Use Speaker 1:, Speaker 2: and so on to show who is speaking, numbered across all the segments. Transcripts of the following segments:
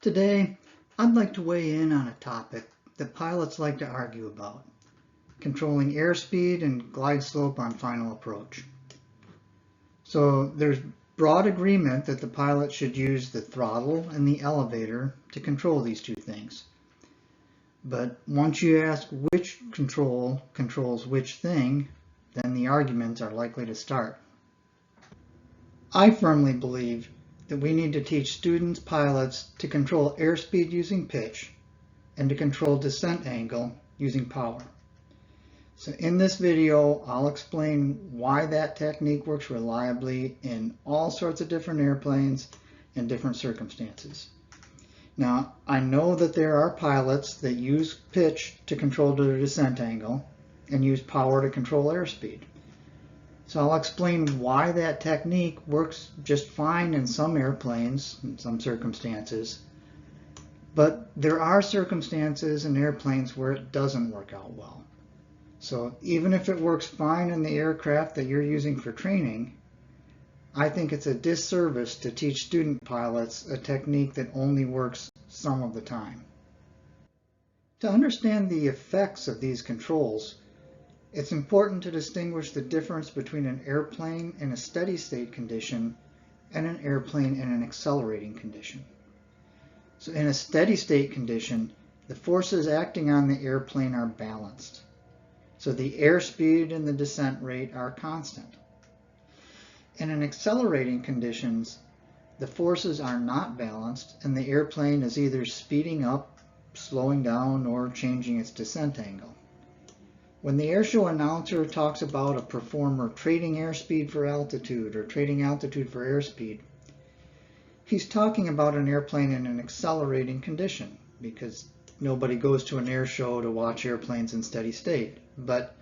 Speaker 1: Today, I'd like to weigh in on a topic that pilots like to argue about: controlling airspeed and glide slope on final approach. So there's broad agreement that the pilot should use the throttle and the elevator to control these two things. But once you ask which control controls which thing, then the arguments are likely to start. I firmly believe that we need to teach students pilots to control airspeed using pitch and to control descent angle using power. So in this video, I'll explain why that technique works reliably in all sorts of different airplanes and different circumstances. Now, I know that there are pilots that use pitch to control their descent angle and use power to control airspeed. So I'll explain why that technique works just fine in some airplanes, in some circumstances, but there are circumstances in airplanes where it doesn't work out well. So even if it works fine in the aircraft that you're using for training, I think it's a disservice to teach student pilots a technique that only works some of the time. To understand the effects of these controls, it's important to distinguish the difference between an airplane in a steady state condition and an airplane in an accelerating condition. So in a steady state condition, the forces acting on the airplane are balanced. So the airspeed and the descent rate are constant. In an accelerating conditions, the forces are not balanced and the airplane is either speeding up, slowing down, or changing its descent angle. When the airshow announcer talks about a performer trading airspeed for altitude or trading altitude for airspeed, he's talking about an airplane in an accelerating condition, because nobody goes to an air show to watch airplanes in steady state. But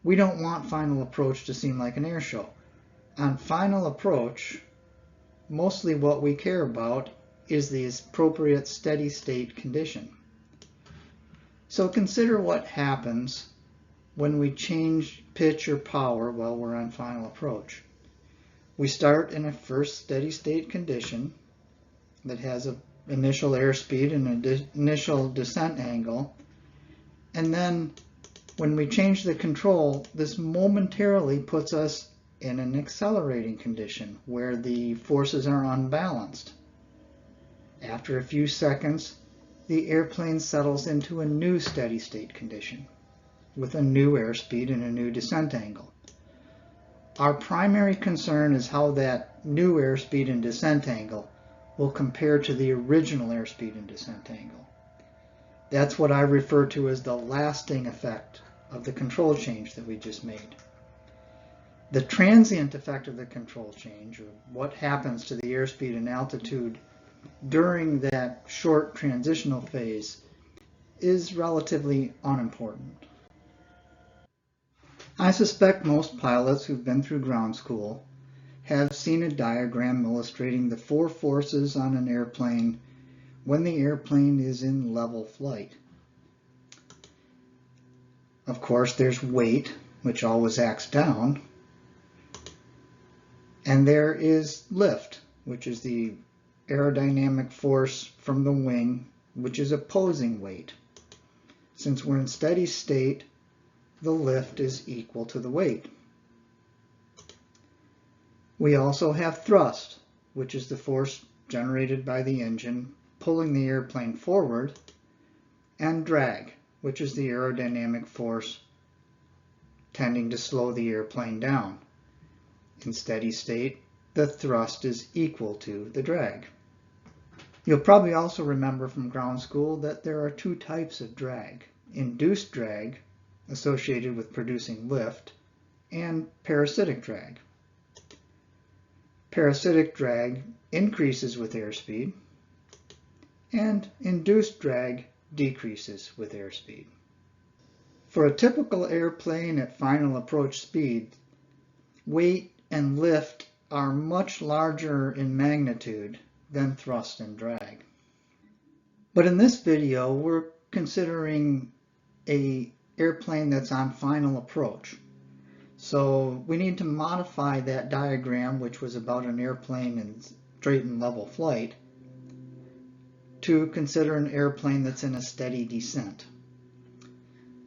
Speaker 1: we don't want final approach to seem like an air show. On final approach, mostly what we care about is the appropriate steady state condition. So consider what happens when we change pitch or power while we're on final approach. We start in a first steady state condition that has an initial airspeed and an initial descent angle, and then when we change the control, this momentarily puts us in an accelerating condition where the forces are unbalanced. After a few seconds, the airplane settles into a new steady state condition with a new airspeed and a new descent angle. Our primary concern is how that new airspeed and descent angle will compare to the original airspeed and descent angle. That's what I refer to as the lasting effect of the control change that we just made. The transient effect of the control change, or what happens to the airspeed and altitude during that short transitional phase, is relatively unimportant. I suspect most pilots who've been through ground school have seen a diagram illustrating the four forces on an airplane when the airplane is in level flight. Of course, there's weight, which always acts down, and there is lift, which is the aerodynamic force from the wing, which is opposing weight. Since we're in steady state, the lift is equal to the weight. We also have thrust, which is the force generated by the engine pulling the airplane forward, and drag, which is the aerodynamic force tending to slow the airplane down. In steady state, the thrust is equal to the drag. You'll probably also remember from ground school that there are two types of drag: induced drag, associated with producing lift, and parasitic drag. Parasitic drag increases with airspeed, and induced drag decreases with airspeed. For a typical airplane at final approach speed, weight and lift are much larger in magnitude than thrust and drag. But in this video, we're considering an airplane that's on final approach. So we need to modify that diagram, which was about an airplane in straight and level flight, to consider an airplane that's in a steady descent.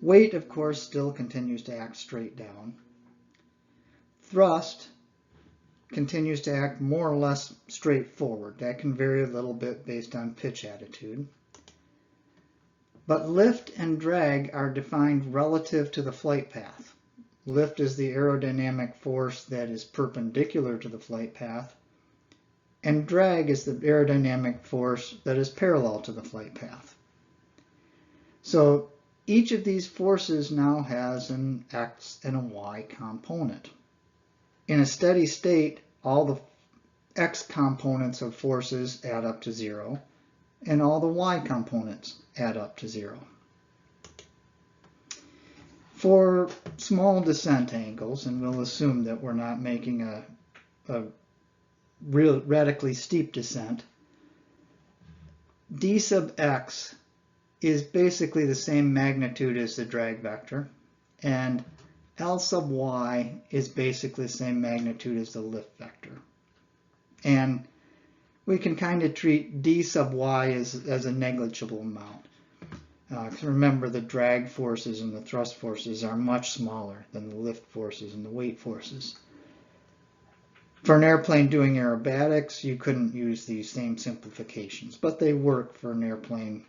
Speaker 1: Weight, of course, still continues to act straight down. Thrust continues to act more or less straightforward. That can vary a little bit based on pitch attitude. But lift and drag are defined relative to the flight path. Lift is the aerodynamic force that is perpendicular to the flight path, and drag is the aerodynamic force that is parallel to the flight path. So each of these forces now has an X and a Y component. In a steady state, all the X components of forces add up to 0, and all the Y components add up to 0. For small descent angles, and we'll assume that we're not making a real radically steep descent, d sub x is basically the same magnitude as the drag vector, and L sub y is basically the same magnitude as the lift vector. And we can kind of treat d sub y as a negligible amount. Remember, the drag forces and the thrust forces are much smaller than the lift forces and the weight forces. For an airplane doing aerobatics, you couldn't use these same simplifications, but they work for an airplane,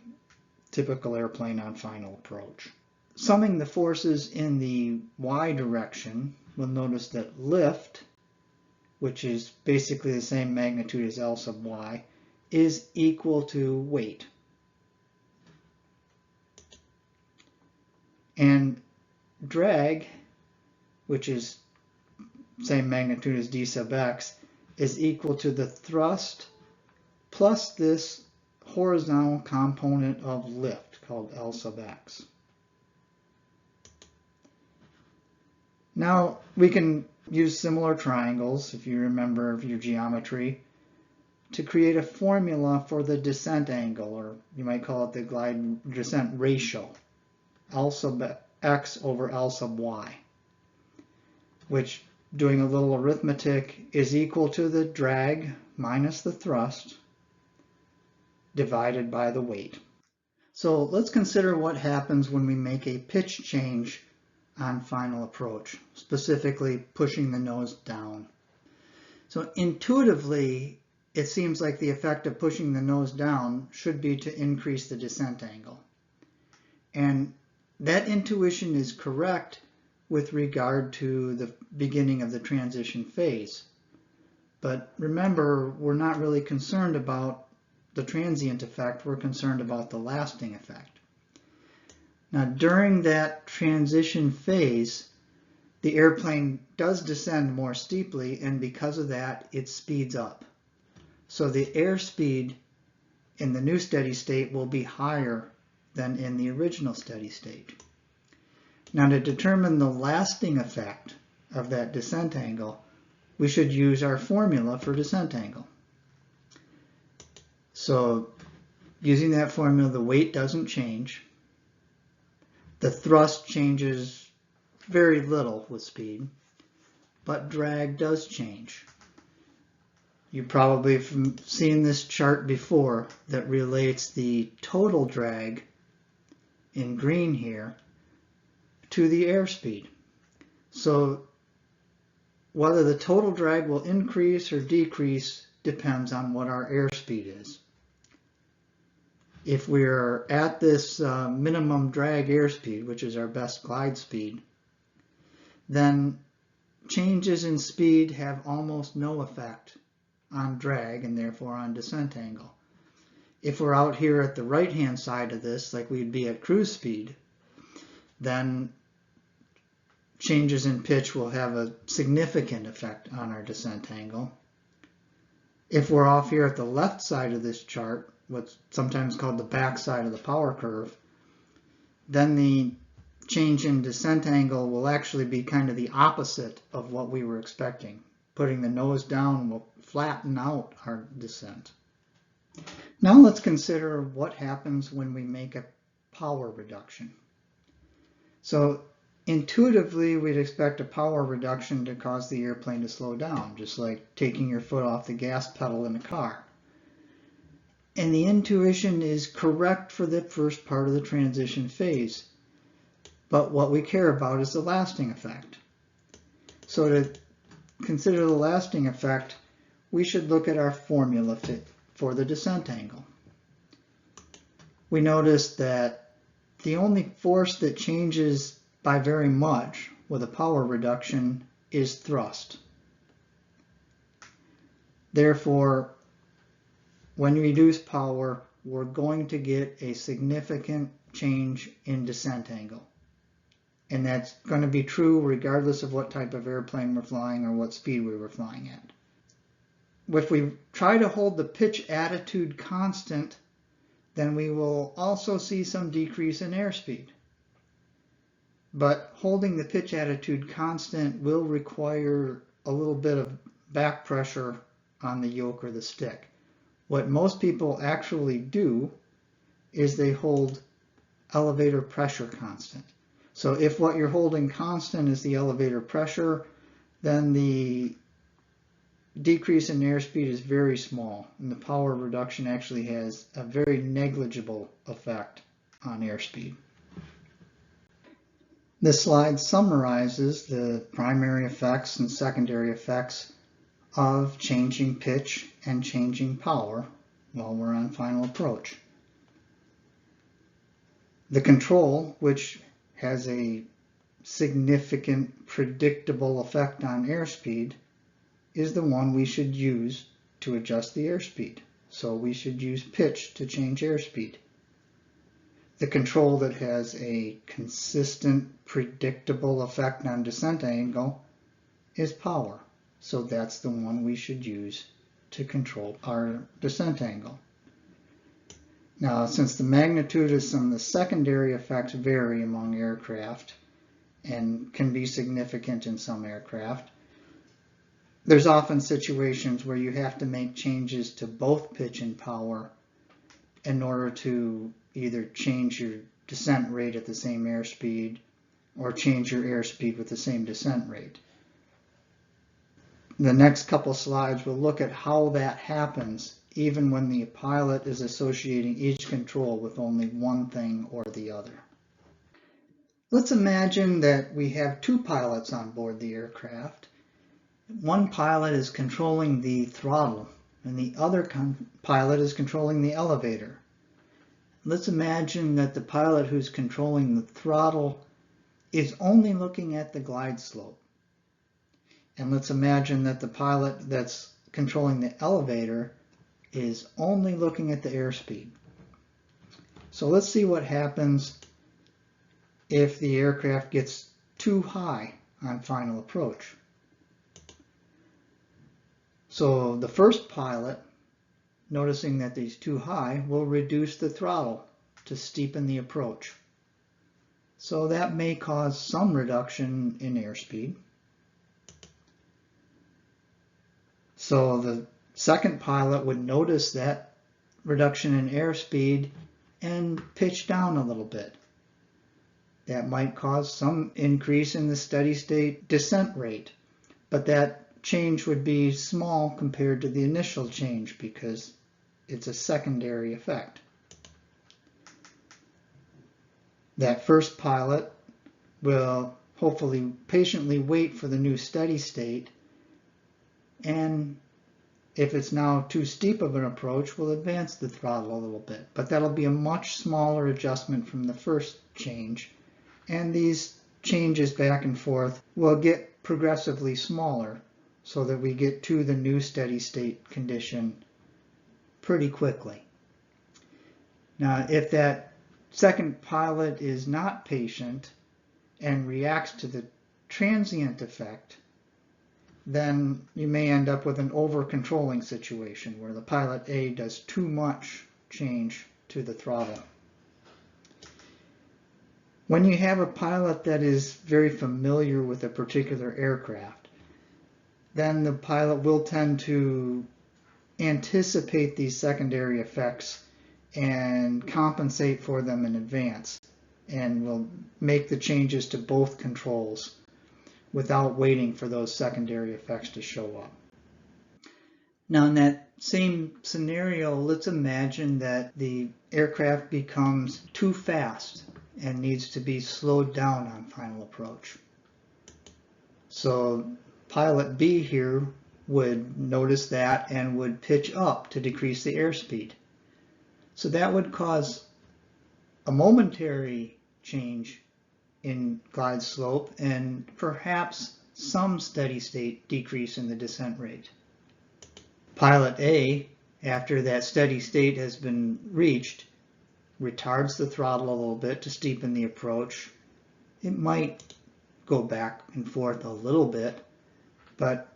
Speaker 1: typical airplane on final approach. Summing the forces in the y direction, we'll notice that lift, which is basically the same magnitude as L sub y, is equal to weight. And drag, which is same magnitude as d sub x, is equal to the thrust plus this horizontal component of lift called L sub x. Now we can use similar triangles, if you remember your geometry, to create a formula for the descent angle, or you might call it the glide descent ratio, L sub x over L sub y, which, doing a little arithmetic, is equal to the drag minus the thrust divided by the weight. So let's consider what happens when we make a pitch change on final approach, specifically pushing the nose down. So intuitively, it seems like the effect of pushing the nose down should be to increase the descent angle. And that intuition is correct with regard to the beginning of the transition phase. But remember, we're not really concerned about the transient effect, we're concerned about the lasting effect. Now, during that transition phase, the airplane does descend more steeply, and because of that, it speeds up. So the airspeed in the new steady state will be higher than in the original steady state. Now, to determine the lasting effect of that descent angle, we should use our formula for descent angle. So using that formula, the weight doesn't change. The thrust changes very little with speed, but drag does change. You probably have seen this chart before that relates the total drag in green here to the airspeed. So whether the total drag will increase or decrease depends on what our airspeed is. If we're at this minimum drag airspeed, which is our best glide speed, then changes in speed have almost no effect on drag and therefore on descent angle. If we're out here at the right-hand side of this, like we'd be at cruise speed, then changes in pitch will have a significant effect on our descent angle. If we're off here at the left side of this chart, what's sometimes called the back side of the power curve, then the change in descent angle will actually be kind of the opposite of what we were expecting. Putting the nose down will flatten out our descent. Now let's consider what happens when we make a power reduction. So intuitively, we'd expect a power reduction to cause the airplane to slow down, just like taking your foot off the gas pedal in a car. And the intuition is correct for the first part of the transition phase. But what we care about is the lasting effect. So to consider the lasting effect, we should look at our formula for the descent angle. We notice that the only force that changes by very much with a power reduction is thrust. Therefore, when we reduce power, we're going to get a significant change in descent angle. And that's going to be true regardless of what type of airplane we're flying or what speed we were flying at. If we try to hold the pitch attitude constant, then we will also see some decrease in airspeed. But holding the pitch attitude constant will require a little bit of back pressure on the yoke or the stick. What most people actually do is they hold elevator pressure constant. So if what you're holding constant is the elevator pressure, then the decrease in airspeed is very small, and the power reduction actually has a very negligible effect on airspeed. This slide summarizes the primary effects and secondary effects of changing pitch and changing power while we're on final approach. The control, which has a significant predictable effect on airspeed, is the one we should use to adjust the airspeed. So we should use pitch to change airspeed. The control that has a consistent, predictable effect on descent angle is power. So that's the one we should use to control our descent angle. Now, since the magnitude of some of the secondary effects vary among aircraft and can be significant in some aircraft, there's often situations where you have to make changes to both pitch and power in order to either change your descent rate at the same airspeed or change your airspeed with the same descent rate. The next couple slides will look at how that happens even when the pilot is associating each control with only one thing or the other. Let's imagine that we have two pilots on board the aircraft. One pilot is controlling the throttle and the other pilot is controlling the elevator. Let's imagine that the pilot who's controlling the throttle is only looking at the glide slope. And let's imagine that the pilot that's controlling the elevator is only looking at the airspeed. So let's see what happens if the aircraft gets too high on final approach. So the first pilot, noticing that he's too high, will reduce the throttle to steepen the approach. So that may cause some reduction in airspeed. So the second pilot would notice that reduction in airspeed and pitch down a little bit. That might cause some increase in the steady state descent rate, but that change would be small compared to the initial change because it's a secondary effect. That first pilot will hopefully patiently wait for the new steady state, and if it's now too steep of an approach, we'll advance the throttle a little bit, but that'll be a much smaller adjustment from the first change, and these changes back and forth will get progressively smaller so that we get to the new steady state condition pretty quickly. Now, if that second pilot is not patient and reacts to the transient effect, then you may end up with an over-controlling situation where the pilot A does too much change to the throttle. When you have a pilot that is very familiar with a particular aircraft, then the pilot will tend to anticipate these secondary effects and compensate for them in advance, and will make the changes to both controls without waiting for those secondary effects to show up. Now, in that same scenario, let's imagine that the aircraft becomes too fast and needs to be slowed down on final approach. So pilot B here would notice that and would pitch up to decrease the airspeed. So that would cause a momentary change in glide slope and perhaps some steady state decrease in the descent rate. Pilot A, after that steady state has been reached, retards the throttle a little bit to steepen the approach. It might go back and forth a little bit, but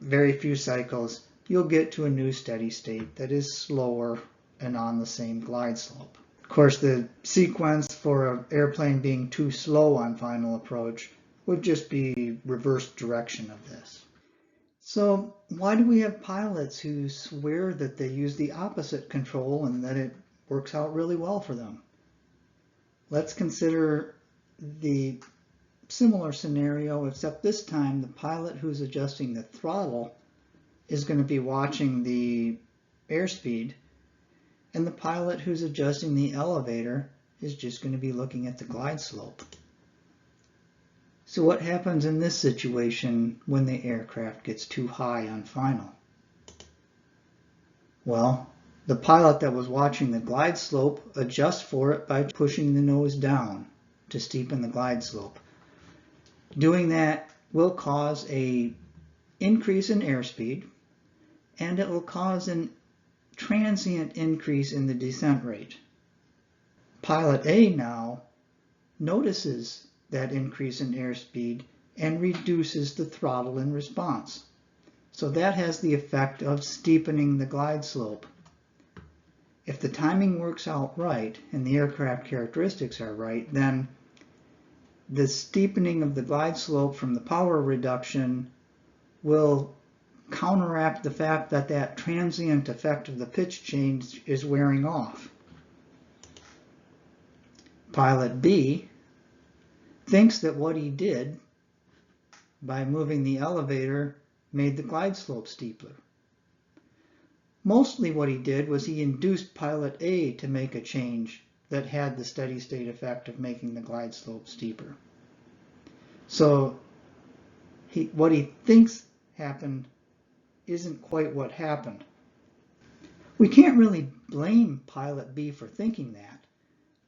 Speaker 1: very few cycles, you'll get to a new steady state that is slower and on the same glide slope. Of course, the sequence for an airplane being too slow on final approach would just be reverse direction of this. So why do we have pilots who swear that they use the opposite control and that it works out really well for them? Let's consider the similar scenario, except this time the pilot who's adjusting the throttle is going to be watching the airspeed, and the pilot who's adjusting the elevator is just going to be looking at the glide slope. So what happens in this situation when the aircraft gets too high on final? Well, the pilot that was watching the glide slope adjusts for it by pushing the nose down to steepen the glide slope. Doing that will cause an increase in airspeed, and it will cause a transient increase in the descent rate. Pilot A now notices that increase in airspeed and reduces the throttle in response. So that has the effect of steepening the glide slope. If the timing works out right and the aircraft characteristics are right, then the steepening of the glide slope from the power reduction will counteract the fact that that transient effect of the pitch change is wearing off. Pilot B thinks that what he did by moving the elevator made the glide slope steeper. Mostly what he did was he induced pilot A to make a change that had the steady state effect of making the glide slope steeper. So what he thinks happened isn't quite what happened. We can't really blame pilot B for thinking that,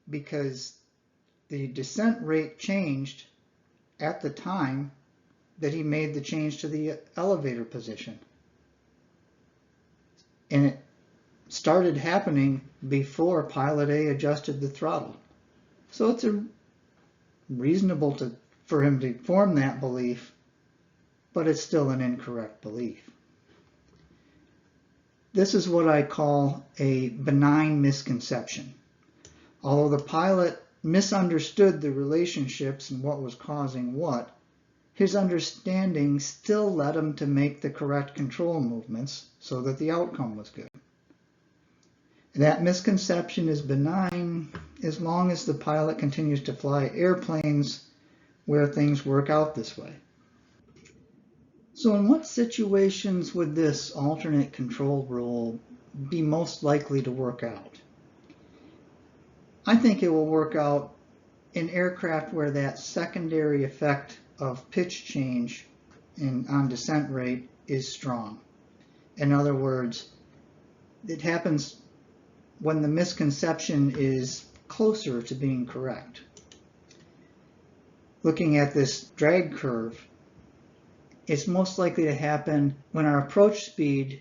Speaker 1: because the descent rate changed at the time that he made the change to the elevator position. And it started happening before pilot A adjusted the throttle. So it's reasonable for him to form that belief, but it's still an incorrect belief. This is what I call a benign misconception. Although the pilot misunderstood the relationships and what was causing what, his understanding still led him to make the correct control movements so that the outcome was good. That misconception is benign as long as the pilot continues to fly airplanes where things work out this way. So in what situations would this alternate control rule be most likely to work out? I think it will work out in aircraft where that secondary effect of pitch change on descent rate is strong. In other words, it happens when the misconception is closer to being correct. Looking at this drag curve, it's most likely to happen when our approach speed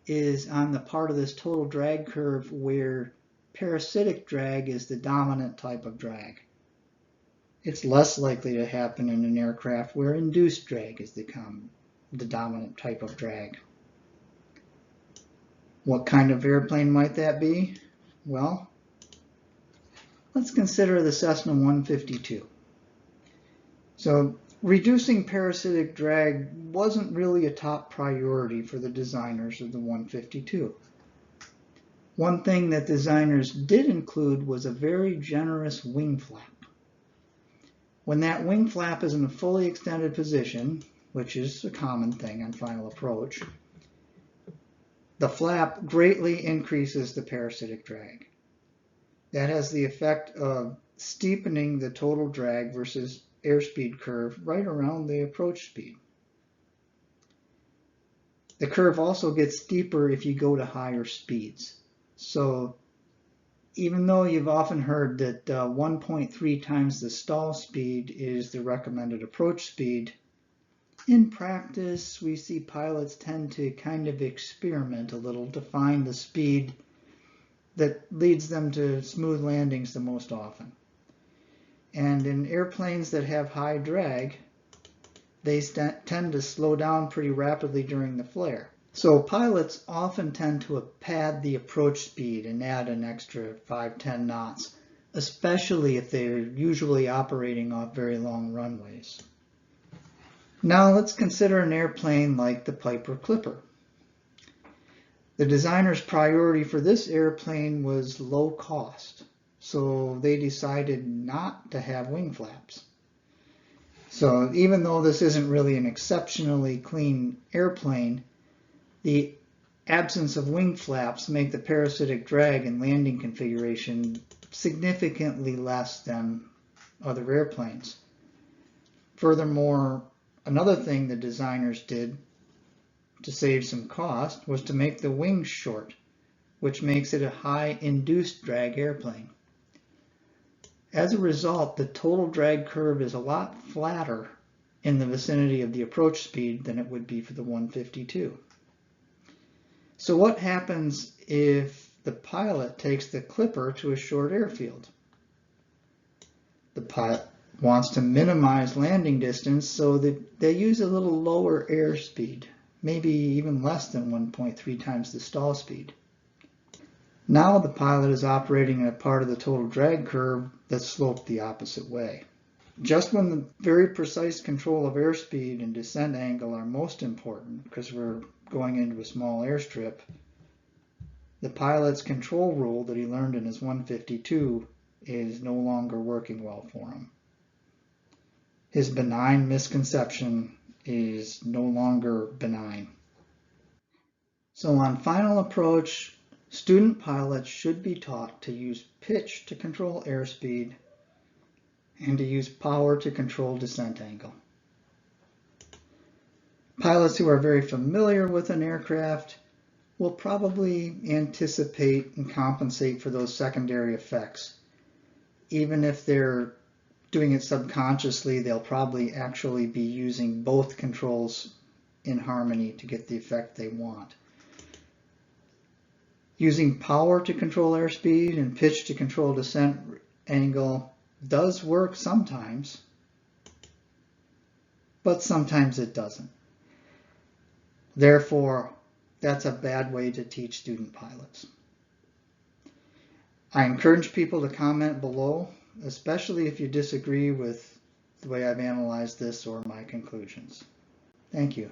Speaker 1: is on the part of this total drag curve where parasitic drag is the dominant type of drag. It's less likely to happen in an aircraft where induced drag is the dominant type of drag. What kind of airplane might that be? Well, let's consider the Cessna 152. So reducing parasitic drag wasn't really a top priority for the designers of the 152. One thing that designers did include was a very generous wing flap. When that wing flap is in a fully extended position, which is a common thing on final approach, The flap greatly increases the parasitic drag. That has the effect of steepening the total drag versus airspeed curve right around the approach speed. The curve also gets steeper if you go to higher speeds. So even though you've often heard that 1.3 times the stall speed is the recommended approach speed, in practice we see pilots tend to kind of experiment a little to find the speed that leads them to smooth landings the most often. And in airplanes that have high drag, they tend to slow down pretty rapidly during the flare. So pilots often tend to pad the approach speed and add an extra 5-10 knots, especially if they're usually operating off very long runways. Now let's consider an airplane like the Piper Clipper. The designer's priority for this airplane was low cost, so they decided not to have wing flaps. So even though this isn't really an exceptionally clean airplane, the absence of wing flaps make the parasitic drag and landing configuration significantly less than other airplanes. Furthermore, another thing the designers did to save some cost was to make the wings short, which makes it a high induced drag airplane. As a result, the total drag curve is a lot flatter in the vicinity of the approach speed than it would be for the 152. So what happens if the pilot takes the Clipper to a short airfield? The pilot wants to minimize landing distance, so that they use a little lower airspeed, maybe even less than 1.3 times the stall speed. Now the pilot is operating in a part of the total drag curve that's sloped the opposite way. Just when the very precise control of airspeed and descent angle are most important, because we're going into a small airstrip, the pilot's control rule that he learned in his 152 is no longer working well for him. His benign misconception is no longer benign. So on final approach, student pilots should be taught to use pitch to control airspeed and to use power to control descent angle. Pilots who are very familiar with an aircraft will probably anticipate and compensate for those secondary effects. Even if they're doing it subconsciously, they'll probably actually be using both controls in harmony to get the effect they want. Using power to control airspeed and pitch to control descent angle does work sometimes, but sometimes it doesn't. Therefore, that's a bad way to teach student pilots. I encourage people to comment below, especially if you disagree with the way I've analyzed this or my conclusions. Thank you.